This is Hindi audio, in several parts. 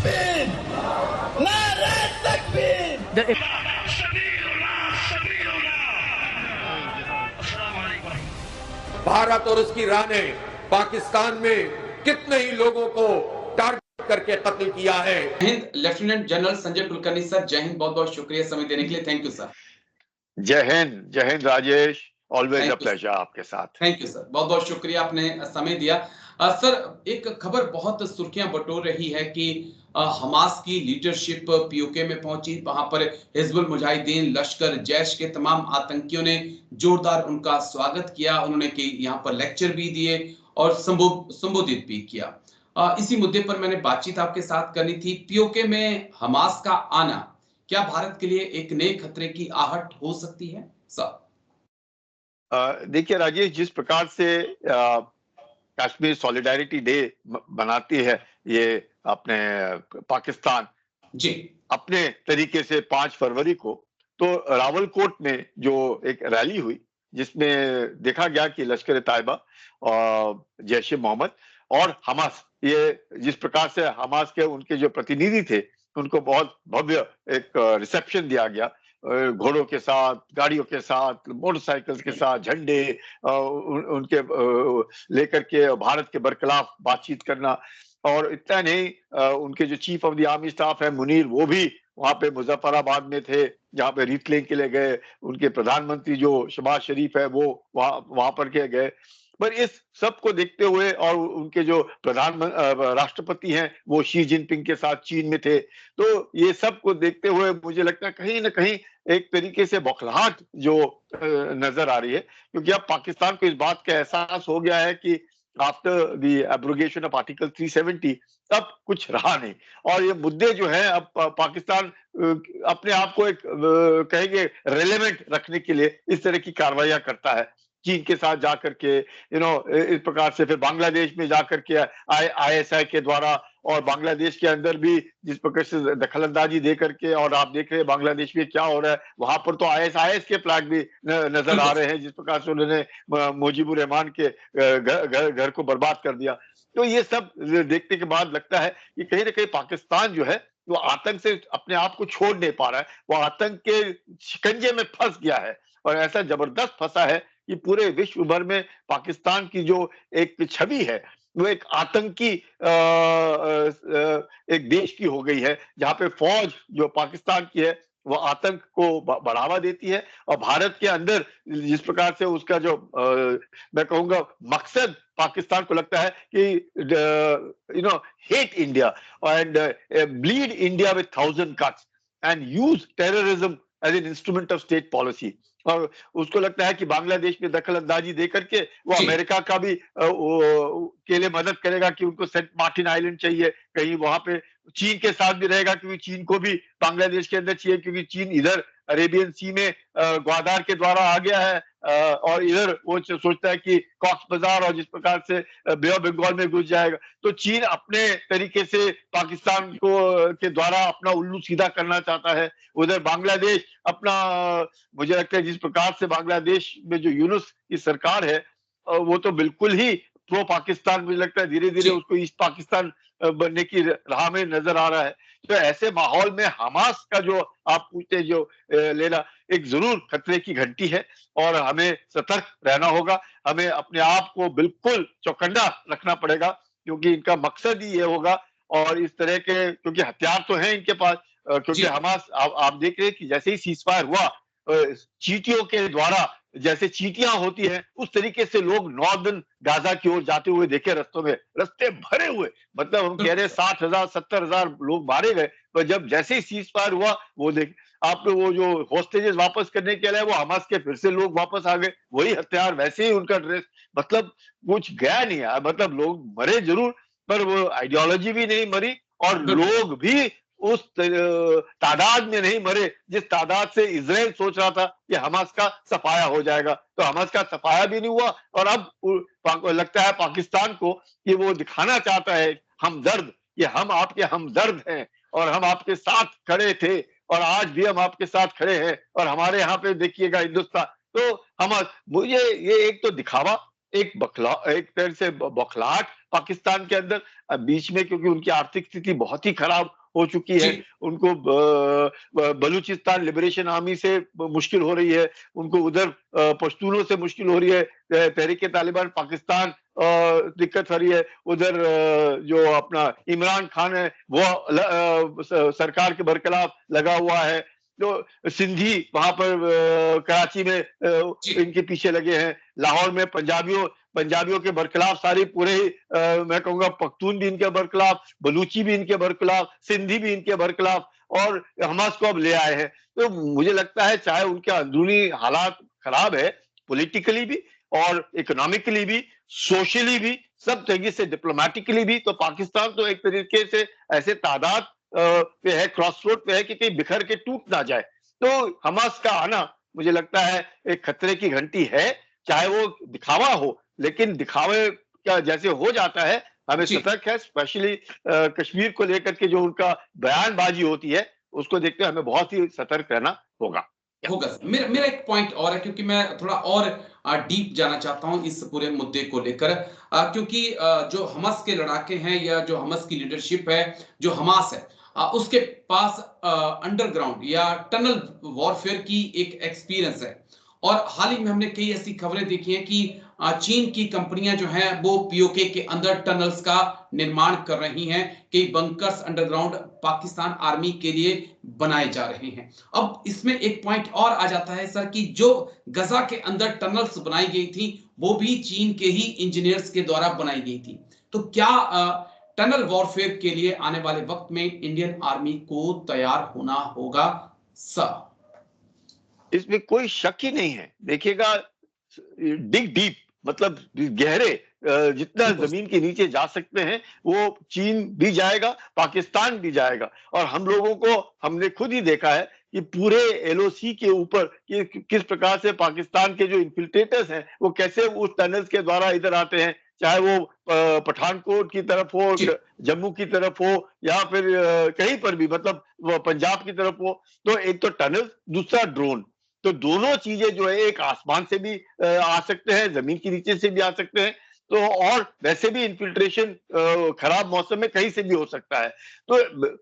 तकबीर, नारे तकबीर। भारत और उसकी राह ने पाकिस्तान में कितने ही लोगों को टारगेट करके कत्ल किया है। Hind lieutenant general Sanjay Kulkarni sir, जय हिंद, बहुत बहुत शुक्रिया समय देने के लिए। Thank you sir. जय Hind Rajesh, always a pleasure आपके साथ। थैंक यू सर, बहुत बहुत शुक्रिया, आपने समय दिया। सर, एक खबर बहुत सुर्खियां बटोर रही है कि हमास की लीडरशिप पीओके में पहुंची, वहां पर हिजबुल मुजाहिदीन, लश्कर, जैश के तमाम आतंकियों ने जोरदार उनका स्वागत किया। उन्होंने कि यहाँ पर लेक्चर भी दिए और संबोधित भी किया। इसी मुद्दे पर मैंने बातचीत आपके साथ करनी थी। पीओके में हमास का आना क्या भारत के लिए एक नए खतरे की आहट हो सकती है सर? देखिए राजेश, जिस प्रकार से कश्मीर सॉलिडारिटी डे बनाती है ये अपने पाकिस्तान जी, अपने तरीके से 5 फरवरी को, तो रावलकोट में जो एक रैली हुई जिसमें देखा गया कि लश्कर तैयबा और जैश ए मोहम्मद और हमास, ये जिस प्रकार से हमास के उनके जो प्रतिनिधि थे उनको बहुत भव्य एक रिसेप्शन दिया गया, घोड़ों के साथ, गाड़ियों के साथ, मोटरसाइकिल्स के साथ, झंडे उनके लेकर के भारत के बरखिलाफ बातचीत करना। और इतना नहीं, उनके जो chief of the army staff है मुनीर, वो भी वहां पे मुजफ्फराबाद में थे जहाँ पे रीटलिंग के लिए गए। उनके प्रधानमंत्री जो शहबाज शरीफ है वो वहां पर के गए। पर इस सब को देखते हुए, और उनके जो राष्ट्रपति हैं वो शी जिनपिंग के साथ चीन में थे, तो ये सब को देखते हुए मुझे लगता है कहीं ना कहीं एक तरीके से बौखलाहट जो नजर आ रही है, क्योंकि अब पाकिस्तान को इस बात का एहसास हो गया है कि after the abrogation of article 370 अब कुछ रहा नहीं। और ये मुद्दे जो है अब पाकिस्तान अपने आप को एक कहेंगे रेलेवेंट रखने के लिए इस तरह की कार्रवाइयां करता है, चीन के साथ जाकर के, इस प्रकार से फिर बांग्लादेश में जाकर के आईएसआई के द्वारा, और बांग्लादेश के अंदर भी जिस प्रकार से दखलंदाजी दे करके, और आप देख रहे हैं बांग्लादेश में क्या हो रहा है, वहां पर तो आईएसआईएस के फ्लैग भी नजर आ रहे हैं, जिस प्रकार से उन्होंने मुजीबुर रहमान के घर को बर्बाद कर दिया। तो ये सब देखने के बाद लगता है कि कहीं ना कहीं पाकिस्तान जो है वो आतंक से अपने आप को छोड़ नहीं पा रहा है, वो आतंक के शिकंजे में फंस गया है, और ऐसा जबरदस्त फंसा है कि पूरे विश्व भर में पाकिस्तान की जो एक छवि है वो एक आतंकी एक देश की हो गई है, जहां पे फौज जो पाकिस्तान की है वो आतंक को बढ़ावा देती है। और भारत के अंदर जिस प्रकार से उसका जो मैं कहूंगा मकसद पाकिस्तान को लगता है कि hate India and bleed India with 1000 cuts and use terrorism as an instrument of state policy. और उसको लगता है कि बांग्लादेश में दखल अंदाजी दे करके वो अमेरिका का भी के लिए मदद करेगा कि उनको सेंट मार्टिन आइलैंड चाहिए, कहीं वहां पे चीन के साथ भी रहेगा क्योंकि चीन को भी बांग्लादेश के अंदर चाहिए, क्योंकि चीन इधर अरेबियन सी में ग्वादार के द्वारा आ गया है, और इधर वो सोचता है कि कॉक्स बाजार और जिस प्रकार से बे ऑफ बंगाल में घुस जाएगा। तो चीन अपने तरीके से पाकिस्तान को के द्वारा अपना उल्लू सीधा करना चाहता है। उधर बांग्लादेश अपना, मुझे लगता है जिस प्रकार से बांग्लादेश में जो यूनुस की सरकार है वो तो बिल्कुल ही प्रो पाकिस्तान, मुझे लगता है धीरे धीरे उसको ईस्ट पाकिस्तान बनने की राह में नजर आ रहा है। तो ऐसे माहौल में हमास का जो आप पूछते जो लेना एक जरूर खतरे की घंटी है, और हमें सतर्क रहना होगा, हमें अपने आप को बिल्कुल चौकन्ना रखना पड़ेगा, क्योंकि इनका मकसद ही ये होगा। और इस तरह के, क्योंकि हथियार तो हैं इनके पास, क्योंकि हमास आप देख रहे हैं कि जैसे ही सीजफायर हुआ, चींटियों के द्वारा जैसे चींटियां होती हैं उस तरीके से लोग नॉर्दर्न गाजा की ओर जाते हुए देखे, रस्तों में रास्ते भरे हुए, मतलब हम कह रहे हैं 60,000 70,000 लोग मारे गए। पर जब जैसे ही सीज फायर हुआ, वो देख आप वो जो होस्टेजेस वापस करने के लिए वो हमास के फिर से लोग वापस आ गए, वही हथियार, वैसे ही उनका ड्रेस, मतलब कुछ गया नहीं है। मतलब लोग मरे जरूर, पर वो आइडियोलॉजी भी नहीं मरी, और लोग भी उस तादाद में नहीं मरे जिस तादाद से इजराइल सोच रहा था कि हमास का सफाया हो जाएगा। तो हमास का सफाया भी नहीं हुआ, और अब लगता है पाकिस्तान को कि वो दिखाना चाहता है हमदर्द, कि हम आपके हमदर्द हैं और हम आपके साथ खड़े थे, और आज भी हम आपके साथ खड़े हैं, और हमारे यहाँ पे देखिएगा हिंदुस्तान। तो हम, मुझे ये एक तो दिखावा, एक तरह से बौखलाहट पाकिस्तान के अंदर। बीच में क्योंकि उनकी आर्थिक स्थिति बहुत ही खराब हो चुकी है, जी उनको बलूचिस्तान लिबरेशन आर्मी से मुश्किल हो रही है, उनको उधर पश्तूनों से मुश्किल हो रही है, तहरीक तालिबान पाकिस्तान दिक्कत हो रही है, उधर जो अपना इमरान खान है वो सरकार के बरखिलाफ लगा हुआ है, तो सिंधी वहां पर कराची में जी इनके पीछे लगे हैं, लाहौर में पंजाबियों के बरखिलाफ सारी पूरे ही मैं कहूंगा पख्तून भी इनके बरखिलाफ, बलूची भी इनके बरखिलाफ, सिंधी भी इनके बरखिलाफ, और हमास को अब ले आए हैं। तो मुझे लगता है चाहे उनके अंदरूनी हालात खराब है, पॉलिटिकली भी और इकोनॉमिकली भी, सोशली भी, सब तरीके से, डिप्लोमेटिकली भी, तो पाकिस्तान तो एक तरीके से ऐसे तादाद पे है, क्रॉस रोड पे है कि कहीं बिखर के टूट ना जाए। तो हमास का आना मुझे लगता है एक खतरे की घंटी है, चाहे वो दिखावा हो, लेकिन दिखावे का जैसे हो जाता है हमें जी सतर्क है, स्पेशली कश्मीर को लेकर के जो उनका बयानबाजी होती है उसको देखते हुए हमें बहुत ही सतर्क रहना होगा। होगा सर। मेरा मेरा एक पॉइंट और है, क्योंकि मैं थोड़ा और डीप जाना चाहता हूं इस पूरे मुद्दे को लेकर, क्योंकि जो हमास के लड़ाके हैं या जो हमास की लीडरशिप है, जो हमास है, उसके पास अंडरग्राउंड या टनल वॉरफेयर की एक एक्सपीरियंस है। और हाल ही में हमने कई ऐसी खबरें देखी हैं कि चीन की कंपनियां जो हैं वो पीओके के अंदर टनल्स का निर्माण कर रही हैं, कई बंकर्स अंडरग्राउंड पाकिस्तान आर्मी के लिए बनाए जा रहे हैं। अब इसमें एक पॉइंट और आ जाता है सर कि जो गजा के अंदर टनल्स बनाई गई थी वो भी चीन के ही इंजीनियर्स के द्वारा बनाई गई थी। तो क्या टनल वॉरफेयर के लिए आने वाले वक्त में इंडियन आर्मी को तैयार होना होगा सर? इसमें कोई शक ही नहीं है। देखिएगा, डिग डीप मतलब गहरे, जितना जमीन के नीचे जा सकते हैं वो चीन भी जाएगा, पाकिस्तान भी जाएगा। और हम लोगों को हमने खुद ही देखा है कि पूरे एलओसी के ऊपर किस प्रकार से पाकिस्तान के जो इन्फिल्ट्रेटर्स हैं वो कैसे उस टनल्स के द्वारा इधर आते हैं, चाहे वो पठानकोट की तरफ हो, जम्मू की तरफ हो, या फिर कहीं पर भी, मतलब वो पंजाब की तरफ हो। तो एक तो टनल, दूसरा ड्रोन, तो दोनों चीजें जो है एक आसमान से भी आ सकते हैं, जमीन के नीचे से भी आ सकते हैं। तो और वैसे भी इन्फिल्ट्रेशन खराब मौसम में कहीं से भी हो सकता है। तो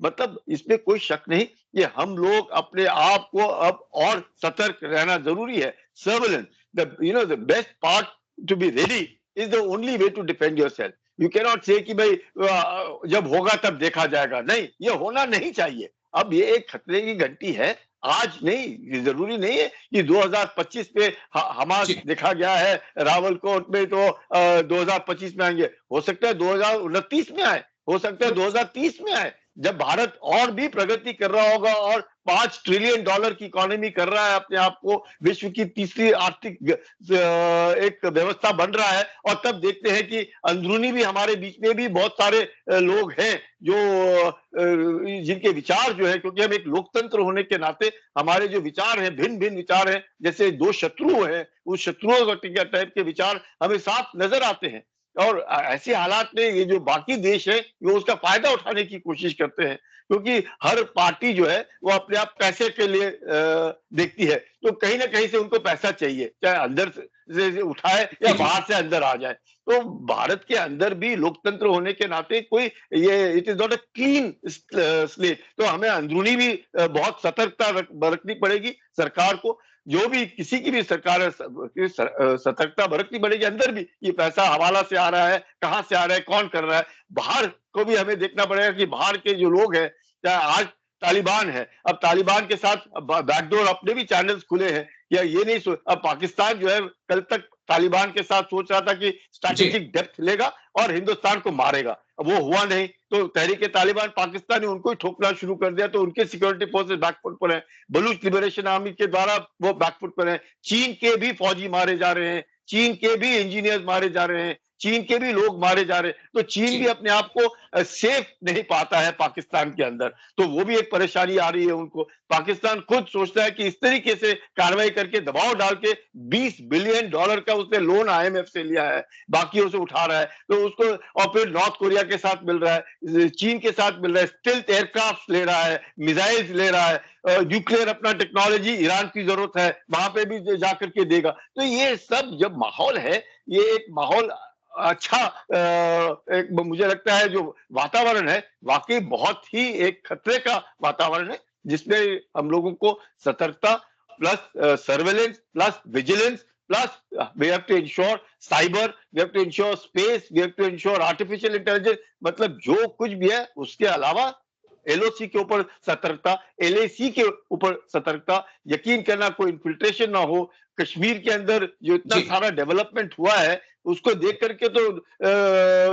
मतलब इसमें कोई शक नहीं कि हम लोग अपने आप को अब और सतर्क रहना जरूरी है। Surveillance, the best part to be ready is the only way to defend yourself. You can not say कि भाई जब होगा तब देखा जाएगा, नहीं, ये होना नहीं चाहिए। अब ये एक खतरे की घंटी है, आज नहीं, जरूरी नहीं है कि 2025 में हमास देखा गया है रावलकोट में तो 2025 में आएंगे, हो सकता है 2029 में आए, हो सकता है 2030 में आए, जब भारत और भी प्रगति कर रहा होगा और $5 ट्रिलियन की इकोनॉमी कर रहा है, अपने आप को विश्व की तीसरी आर्थिक एक व्यवस्था बन रहा है। और तब देखते हैं कि अंदरूनी भी हमारे बीच में भी बहुत सारे लोग हैं जो जिनके विचार जो है, क्योंकि हम एक लोकतंत्र होने के नाते हमारे जो विचार हैं, भिन्न भिन्न विचार हैं, जैसे दो शत्रु हैं, उस शत्रुओं टाइप के विचार हमें साफ नजर आते हैं। और ऐसे हालात में ये जो बाकी देश है वो उसका फायदा उठाने की कोशिश करते हैं, क्योंकि हर पार्टी जो है वो अपने आप पैसे के लिए देखती है। तो कहीं ना कहीं से उनको पैसा चाहिए, चाहे अंदर से उठाए या बाहर से अंदर आ जाए। तो भारत के अंदर भी लोकतंत्र होने के नाते कोई ये it is not a clean slate. तो हमें अंदरूनी भी बहुत सतर्कता बरतनी पड़ेगी सरकार को, जो भी किसी की भी सरकार है, सतर्कता बरतनी पड़ेगी। अंदर भी ये पैसा हवाला से आ रहा है, कहां से आ रहा है, कौन कर रहा है, बाहर को भी हमें देखना पड़ेगा कि बाहर के जो लोग हैं, चाहे आज तालिबान है, अब तालिबान के साथ बैकडोर अपने भी चैनल्स खुले हैं, या ये नहीं अब पाकिस्तान जो है कल तक तालिबान के साथ सोच रहा था कि स्ट्रैटेजिक डेप्थ लेगा और हिंदुस्तान को मारेगा, अब वो हुआ नहीं। तो तहरीक तालिबान पाकिस्तान ने उनको ही ठोकना शुरू कर दिया, तो उनके सिक्योरिटी फोर्सेस बैकफुट पर हैं, बलूच लिबरेशन आर्मी के द्वारा वो बैकफुट पर हैं, चीन के भी फौजी मारे जा रहे हैं, चीन के भी इंजीनियर्स मारे जा रहे हैं, चीन के भी लोग मारे जा रहे हैं। तो चीन भी अपने आप को सेफ नहीं पाता है पाकिस्तान के अंदर, तो वो भी एक परेशानी आ रही है उनको। पाकिस्तान खुद सोचता है कि इस तरीके से कार्रवाई करके दबाव डाल के $20 बिलियन का उसने लोन IMF से लिया है, बाकियों से उठा रहा है, तो उसको, और फिर नॉर्थ कोरिया के साथ मिल रहा है, चीन के साथ मिल रहा है, स्टिल्थ एयरक्राफ्ट ले रहा है, मिसाइल्स ले रहा है, न्यूक्लियर अपना टेक्नोलॉजी ईरान की जरूरत है वहां पे भी जाकर के देगा। तो ये सब जब माहौल है, ये एक माहौल अच्छा एक मुझे लगता है जो वातावरण है वाकई बहुत ही एक खतरे का वातावरण है, जिसमें हम लोगों को सतर्कता plus surveillance plus vigilance plus we have to ensure cyber, we have to ensure space, we have to ensure artificial intelligence, मतलब जो कुछ भी है उसके अलावा एलओसी के ऊपर सतर्कता, एलएसी के ऊपर सतर्कता, यकीन करना कोई इन्फिल्ट्रेशन ना हो। कश्मीर के अंदर जो इतना सारा डेवलपमेंट हुआ है उसको देख करके तो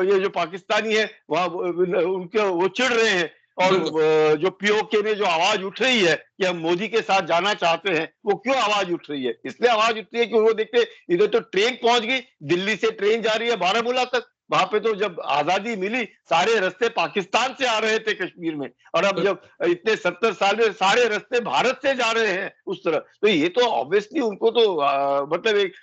ये जो पाकिस्तानी है वहां उनके वो चिढ़ रहे हैं, और जो पीओके में जो आवाज उठ रही है कि हम मोदी के साथ जाना चाहते हैं, वो क्यों आवाज उठ रही है? इसलिए आवाज उठ रही है कि वो देखते इधर तो ट्रेन पहुंच गई, दिल्ली से ट्रेन जा रही है बारामूला तक, वहां पे तो जब आजादी मिली सारे रास्ते पाकिस्तान से आ रहे थे कश्मीर में, और अब जब इतने 70 साल में सारे रास्ते भारत से जा रहे हैं उस तरह, तो ये तो ऑब्वियसली उनको तो मतलब एक